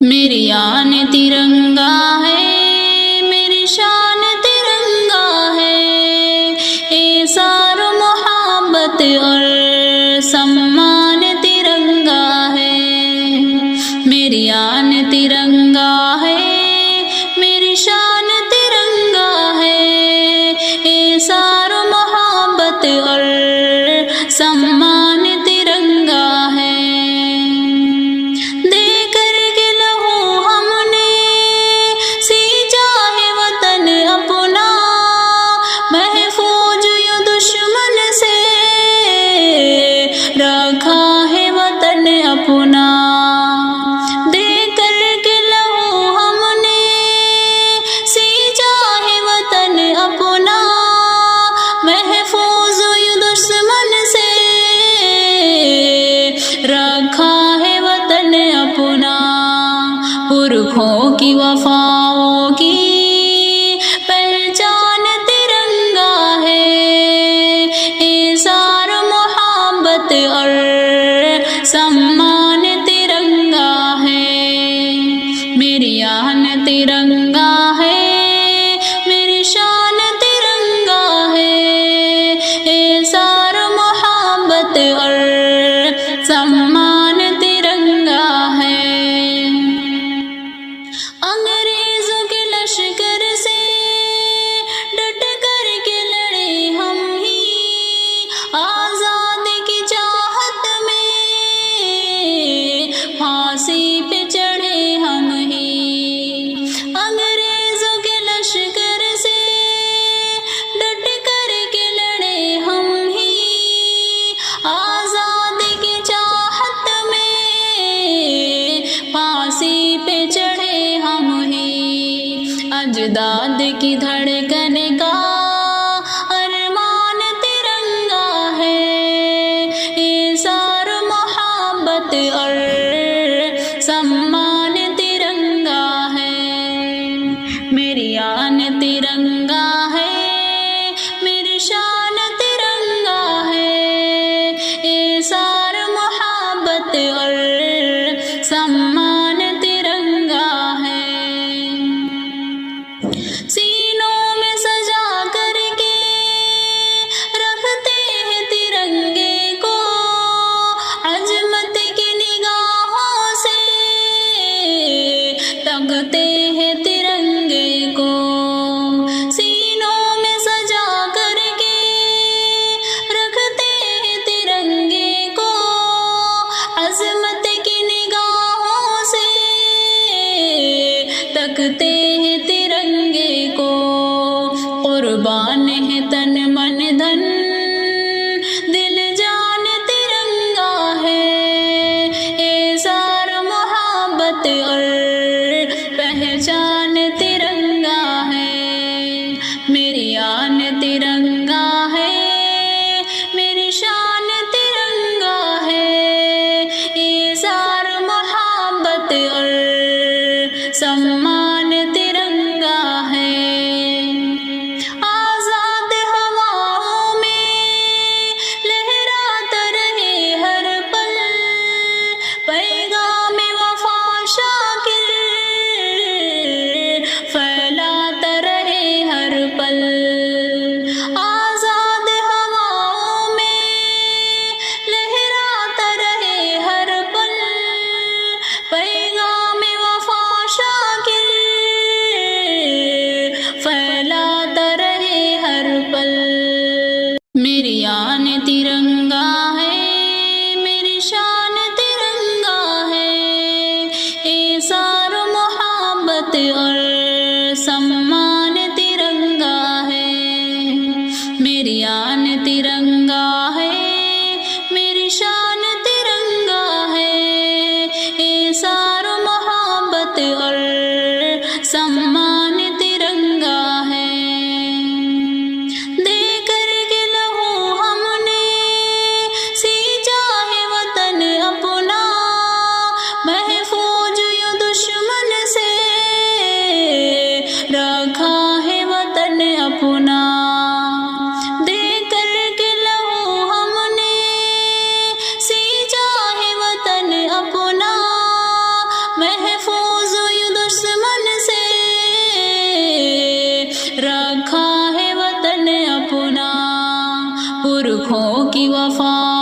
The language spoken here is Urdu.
میری آن ترنگا ہے، میری شان ترنگا ہے، ایثار و محبت اور سمان ترنگا ہے۔ میری آن ترنگا ہے، میری شان ترنگا ہے، ایثار و محبت اور سمان ترنگا ہے۔ اپنا دے کر کے لہو ہم نے سینچا ہے وطن اپنا، محفوظ یوں دشمن سے رکھا ہے وطن اپنا۔ پرکھوں کی وفاؤں کی پہچان ترنگا ہے، ایثار محبت اور سمان ترنگا ہے۔ میری آن ترنگا ہے، میری شان ترنگا ہے، ایثار محبت اور سمان ترنگا ہے۔ انگریزوں کے لشکر سے ڈٹ کر کے لڑے ہم ہی، آزادی کی چاہت میں پھانسی پہ چڑھے ہم ہی۔ انگریزوں کے لشکر سے ڈٹ کر کے لڑے ہم ہی، آزادی کی چاہت میں پھانسی پہ چڑھے ہم ہی۔ اجداد کی دھڑکن کا ارمان ترنگا ہے، ایثار محبت اور سمان ترنگا ہے۔ میری آن ترنگا ہے، میری شان ترنگا ہے، ایثار محبت اور سمان ترنگا ہے۔ سینوں میں سجا کر کے رکھتے ہیں ترنگے کو، عظمت کی نگاہوں سے تکتے ہیں ترنگے کو۔ سینوں میں سجا کر کے رکھتے ہیں ترنگے کو، عظمت کی نگاہوں سے تکتے ہیں ترنگے کو۔ قربان ہے تن من دھن دل جان ترنگا ہے، ایثار محبت اور پہچان ترنگا ہے۔ میری آن ترنگا ہے، میری شان ترنگا ہے، ایثار محبت اور سمان ترنگا ہے۔ آزاد ہواؤں میں لہراتا رہے ہر پل، پیغام وفا شاکر پھیلاتا رہے ہر پل۔ آزاد ہواؤں میں لہراتا رہے ہر پل، پیغام وفا شاکر پھیلاتا رہے ہر پل۔ میری آن ترنگا ہے، میری شان ترنگا ہے، ایثار محبت اور سمان ترنگا ہے۔ میری آن ترنگا ہے، میری شان ترنگا ہے، ایثار محبت اور سمان ترنگا ہے۔ دے کر کے لہو ہم نے سینچا ہے وطن اپنا، محفوظ یوں دشمن سے رکھا ہے وطن اپنا۔ دے کر کے لہو ہم نے سینچا ہے وطن اپنا، محفوظ لوگوں کی وفا